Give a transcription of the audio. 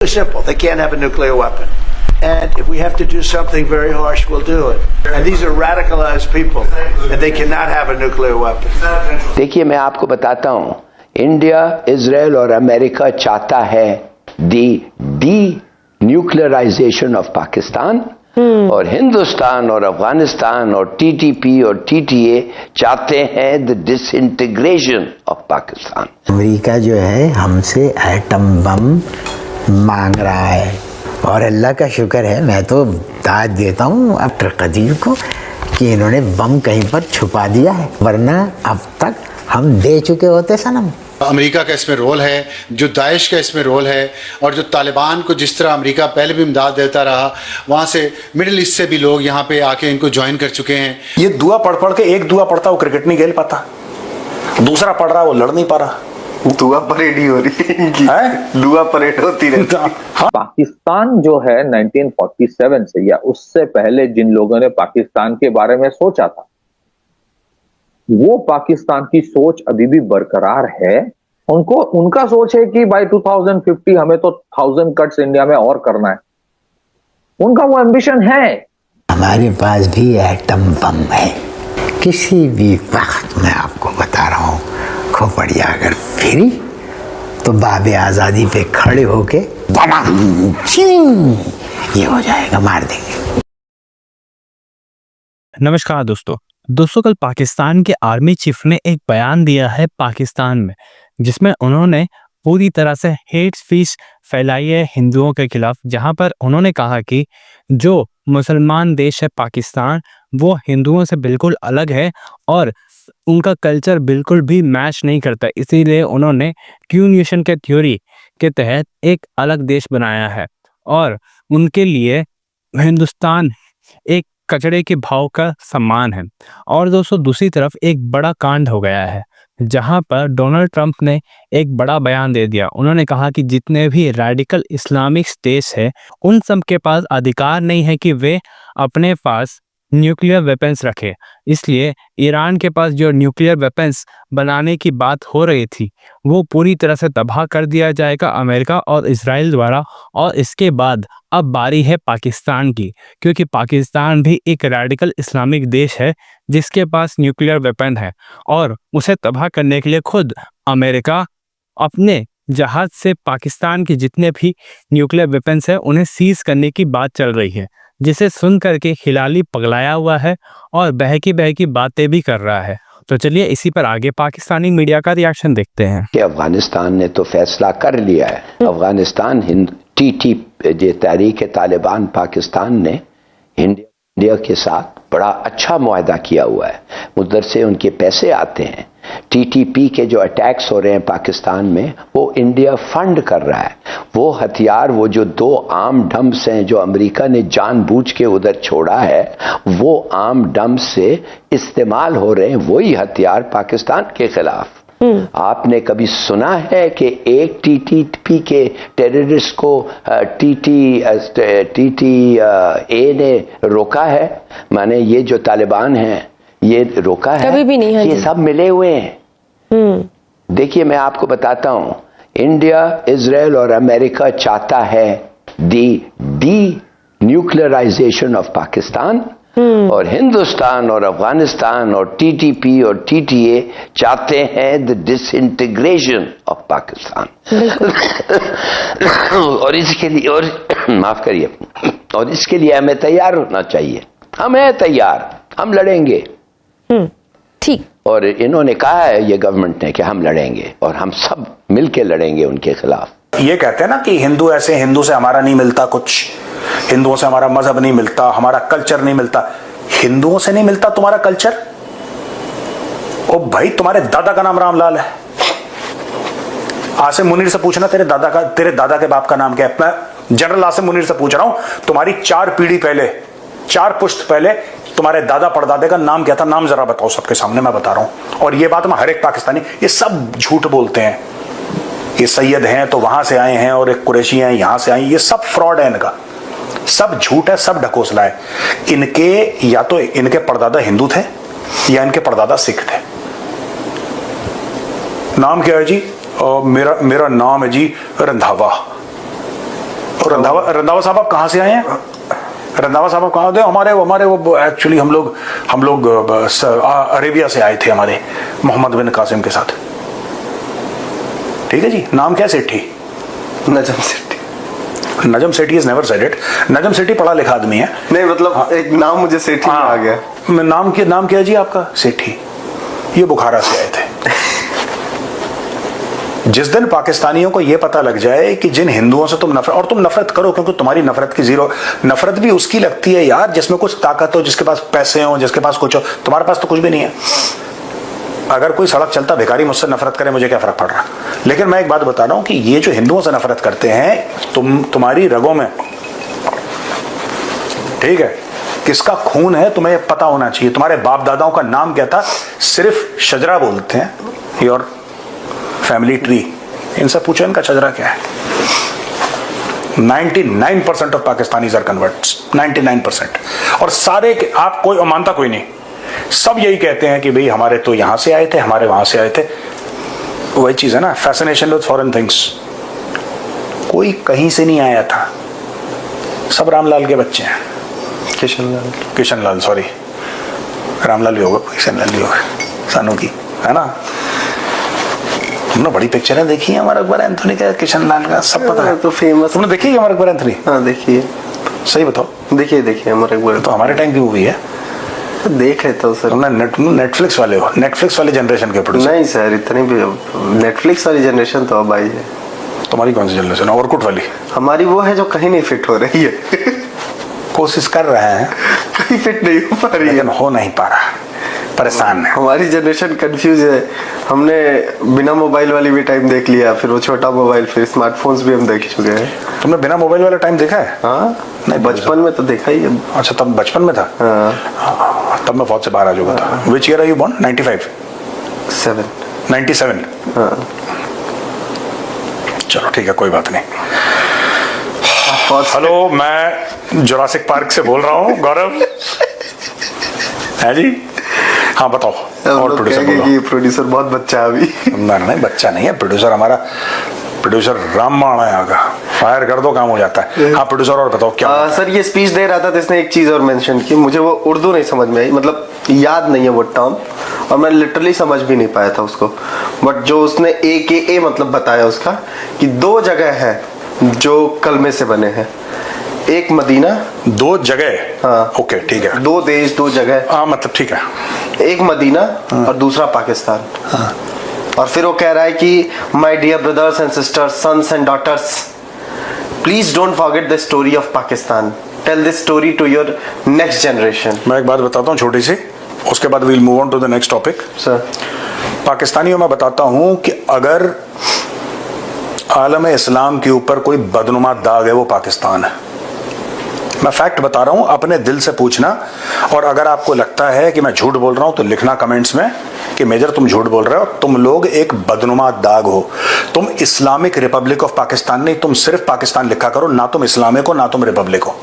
Simple. They can't have a nuclear weapon. And if we have to do something very harsh, we'll do it. And these are radicalized people, and they cannot have a nuclear weapon. देखिए, मैं आपको बताता हूं, India, Israel और America चाहता है D nuclearization of Pakistan, और हिंदुस्तान और अफगानिस्तान और टीटीपी और टीटीए चाहते हैं the disintegration of Pakistan. America जो है हमसे एटम बम मांग रहा है, और अल्लाह का शुक्र है, मैं तो दाद देता हूँ अब्दुल कदीर को कि इन्होंने बम कहीं पर छुपा दिया है, वरना अब तक हम दे चुके होते सनम। अमेरिका का इसमें रोल है, जो दाइश का इसमें रोल है, और जो तालिबान को जिस तरह अमेरिका पहले भी इमदाद देता रहा, वहाँ से मिडिल ईस्ट से भी लोग यहाँ पे आके इनको ज्वाइन कर चुके हैं। ये दुआ पढ़ पढ़ के, एक दुआ पढ़ता वो क्रिकेट नहीं खेल पाता, दूसरा पढ़ रहा वो लड़ नहीं पा रहा। दुआ परेड ही हो रही है, दुआ परेड होती रहती है। पाकिस्तान जो है 1947 से या उससे पहले जिन लोगों ने पाकिस्तान के बारे में सोचा था, वो पाकिस्तान की सोच अभी भी बरकरार है। उनका सोच है कि भाई 2050 हमें तो 1000 कट्स इंडिया में और करना है, उनका वो एम्बिशन है। हमारे पास भी एटम बम है, किसी भी वक्त मैं आपको बता रहा हूँ, खोपड़िया अगर फिरी तो बाबे आजादी पे खड़े होके ये हो जाएगा, मार देंगे। नमस्कार दोस्तों, कल पाकिस्तान के आर्मी चीफ ने एक बयान दिया है पाकिस्तान में, जिसमें उन्होंने पूरी तरह से हेट स्पीच फैलाई है हिंदुओं के खिलाफ, जहां पर उन्होंने कहा कि जो मुसलमान देश है पाकिस्तान, वो हिंदुओं से बिल्कुल अलग है और उनका कल्चर बिल्कुल भी मैच नहीं करता। इसीलिए उन्होंने क्यूनेशन के थ्योरी के तहत एक अलग देश बनाया है और उनके लिए हिंदुस्तान एक कचड़े के भाव का सम्मान है। और दोस्तों, दूसरी तरफ एक बड़ा कांड हो गया है, जहां पर डोनाल्ड ट्रंप ने एक बड़ा बयान दे दिया। उन्होंने कहा कि जितने भी रेडिकल इस्लामिक स्टेट्स है, उन सब के पास अधिकार नहीं है कि वे अपने पास न्यूक्लियर वेपन्स रखे। इसलिए ईरान के पास जो न्यूक्लियर वेपन्स बनाने की बात हो रही थी, वो पूरी तरह से तबाह कर दिया जाएगा अमेरिका और इजराइल द्वारा। और इसके बाद अब बारी है पाकिस्तान की, क्योंकि पाकिस्तान भी एक रेडिकल इस्लामिक देश है जिसके पास न्यूक्लियर वेपन है, और उसे तबाह करने के लिए खुद अमेरिका अपने जहाज से पाकिस्तान के जितने भी न्यूक्लियर वेपन्स हैं उन्हें सीज करने की बात चल रही है, जिसे सुन करके हिलाली पगलाया हुआ है और बहकी बातें भी कर रहा है। तो चलिए इसी पर आगे पाकिस्तानी मीडिया का रिएक्शन देखते हैं। कि अफगानिस्तान ने तो फैसला कर लिया है, अफगानिस्तान तहरीक तालिबान पाकिस्तान ने इंडिया के साथ बड़ा अच्छा मुआहदा किया हुआ है, उधर से उनके पैसे आते हैं। टीटीपी के जो अटैक्स हो रहे हैं पाकिस्तान में, वो इंडिया फंड कर रहा है। वो हथियार, वो जो 2 आर्म डंप्स हैं जो अमेरिका ने जानबूझ के उधर छोड़ा है, वो आर्म डंप से इस्तेमाल हो रहे हैं वही हथियार पाकिस्तान के खिलाफ। आपने कभी सुना है कि एक टीटीपी के टेररिस्ट को टीटीए ने रोका है? माने ये जो तालिबान हैं ये रोका है? कभी भी नहीं है। ये सब मिले हुए हैं। देखिए, मैं आपको बताता हूं, इंडिया, इजराइल और अमेरिका चाहता है डी न्यूक्लियराइजेशन ऑफ पाकिस्तान, और हिंदुस्तान और अफगानिस्तान और टीटीपी और टीटीए चाहते हैं द डिसइंटीग्रेशन ऑफ पाकिस्तान। और इसके लिए, और माफ करिए, और इसके लिए हमें तैयार होना चाहिए। हम हैं तैयार, हम लड़ेंगे। ठीक। और इन्होंने कहा है, ये गवर्नमेंट ने, कि हम लड़ेंगे और हम सब मिलके लड़ेंगे उनके खिलाफ। ये कहते हैं ना कि हिंदू ऐसे, हिंदू से हमारा नहीं मिलता कुछ, हिंदुओं से हमारा मजहब नहीं मिलता, हमारा कल्चर नहीं मिलता। हिंदुओं से नहीं मिलता तुम्हारा कल्चर? ओ भाई, तुम्हारे दादा का नाम रामलाल है। आसिम मुनीर से पूछना तेरे दादा के बाप का नाम क्या है। मैं जनरल आसिम मुनीर से पूछ रहा हूं, तुम्हारी 4 पीढ़ी पहले, 4 पुश्त पहले तुम्हारे दादा परदादे का नाम क्या था? नाम जरा बताओ सबके सामने, मैं बता रहा हूं। और ये बात मैं हर एक पाकिस्तानी, ये सब झूठ बोलते हैं। ये सैयद हैं तो वहां से आए हैं, और एक कुरैशी हैं यहां से आए, ये सब फ्रॉड है इनका, सब झूठ है, सब ढकोसला है। इनके या तो इनके परदादा हिंदू थे या इनके परदादा सिख थे। नाम क्या है जी? मेरा नाम है जी रंधावा। और रंधावा साहब आप कहाँ से आए हैं? रंधावा साहब आप कहाँ थे? हमारे वो एक्चुअली हम लोग अरेबिया से आए थे, हमारे मोहम्मद बिन कासिम के साथ। ठीक है जी। नाम क्या? सेठी। Najam Sethi. Najam Sethi is never said it. Najam Sethi पढ़ा लिखा आदमी है। नहीं मतलब एक नाम मुझे सेठी में आ गया। नाम क्या है जी आपका? सेठी। ये बुखारा से आए थे। जिस दिन पाकिस्तानियों को यह पता लग जाए कि जिन हिंदुओं से तुम नफरत, और तुम नफरत करो क्योंकि तुम्हारी नफरत की जीरो, नफरत भी उसकी लगती है यार जिसमें कुछ ताकत हो, जिसके पास पैसे हो, जिसके पास कुछ हो। तुम्हारे पास तो कुछ भी नहीं है। अगर कोई सड़क चलता भिखारी मुझसे नफरत करे, मुझे क्या फर्क पड़ रहा। लेकिन मैं एक बात बता रहा हूं कि ये जो हिंदुओं से नफरत करते हैं, तुम्हारी रगों में, ठीक है, किसका खून है तुम्हें पता होना चाहिए। तुम्हारे बाप दादाओं का नाम क्या था? सिर्फ शजरा बोलते हैं, योर फैमिली ट्री। इनसे पूछो इनका शजरा क्या है। 99% ऑफ पाकिस्तानीज आर कन्वर्ट्स, 99%। और सारे आप कोई मानता कोई नहीं, सब यही कहते हैं कि भाई हमारे तो यहां से आए थे, हमारे वहां से आए थे। वही चीज है ना, फैसिनेशन विद फॉरेन थिंग्स। कोई कहीं से नहीं आया था, सब रामलाल के बच्चे हैं। किशनलाल सॉरी, रामलाल भी होगा, किशनलाल भी होगा, सानू की है ना। तुमने बड़ी पिक्चरें देखी है अमर अकबर एंथोनी का, किशनलाल का, सब पता है। तो फेमस। तुमने देखी है अमर अकबर एंथोनी? हाँ देखिए। सही बताओ। देखिए अमर अकबर तो हमारे टाइम की मूवी है। देख लेता हूँ सर। तुमने नेटफ्लिक्स वाले हो, नेटफ्लिक्स वाले जनरेशन के प्रोड्यूसर। नहीं सर, इतनी भी नेटफ्लिक्स वाली जनरेशन तो अब आई है। तुम्हारी कौन सी जनरेशन? ओवरकुट वाली? हमारी वो है जो कहीं नहीं फिट हो रही है। कोशिश कर रहे हैं, कहीं फिट नहीं हो पा रही है, लेकिन हो नहीं पा रहा, परेशान है। हमारी जनरेशन कंफ्यूज है। हमने बिना मोबाइल वाली भी टाइम देख लिया, फिर वो छोटा मोबाइल, फिर स्मार्टफोन्स भी हम देख चुके हैं। तुमने बिना मोबाइल वाला टाइम देखा है? हाँ नहीं, बचपन में तो देखा ही है। अच्छा, तब बचपन में था। हाँ। तब मैं फौज से बाहर आ चुका था। Which year are you born? 95? 97? हाँ। चलो ठीक है, कोई बात नहीं। हेलो, मैं जुरासिक पार्क से बोल रहा हूँ, गौरव है जी। हाँ बताओ। और प्रोड्यूसर बहुत बच्चा है अभी। नहीं बच्चा नहीं है, प्रोड्यूसर हमारा, प्रोड्यूसर रामबाण है यहाँ का, फायर कर दो काम हो जाता है। हाँ प्रोड्यूसर, और बताओ क्या। सर ये स्पीच दे रहा था तो इसने एक चीज और मेंशन की, मुझे वो उर्दू नहीं समझ में आई, मतलब याद नहीं है वो टर्म, और मैं लिटरली समझ भी नहीं पाया था उसको। बट जो उसने AKA मतलब बताया उसका, कि 2 जगह है जो कलमे से बने हैं, एक मदीना। 2 जगह? हाँ ओके ठीक है। 2 देश 2 जगह। हाँ मतलब ठीक है। एक मदीना और दूसरा पाकिस्तान। और फिर वो कह रहा है कि my dear brothers and sisters, sons and daughters, please don't forget the story of Pakistan, tell this story to your next generation. मैं एक बात बताता हूँ छोटी सी, उसके बाद we'll move on to the next topic. Sir पाकिस्तानियों में बताता हूँ कि अगर आलम इस्लाम के ऊपर कोई बदनुमा दाग है, वो पाकिस्तान है। मैं फैक्ट बता रहा हूं, अपने दिल से पूछना। और अगर आपको लगता है कि मैं झूठ बोल रहा हूं तो लिखना कमेंट्स में कि मेजर तुम झूठ बोल रहे हो, तुम लोग एक बदनुमा दाग हो। तुम इस्लामिक रिपब्लिक ऑफ पाकिस्तान नहीं, तुम सिर्फ पाकिस्तान लिखा करो, ना तुम इस्लामिक हो ना तुम रिपब्लिक हो।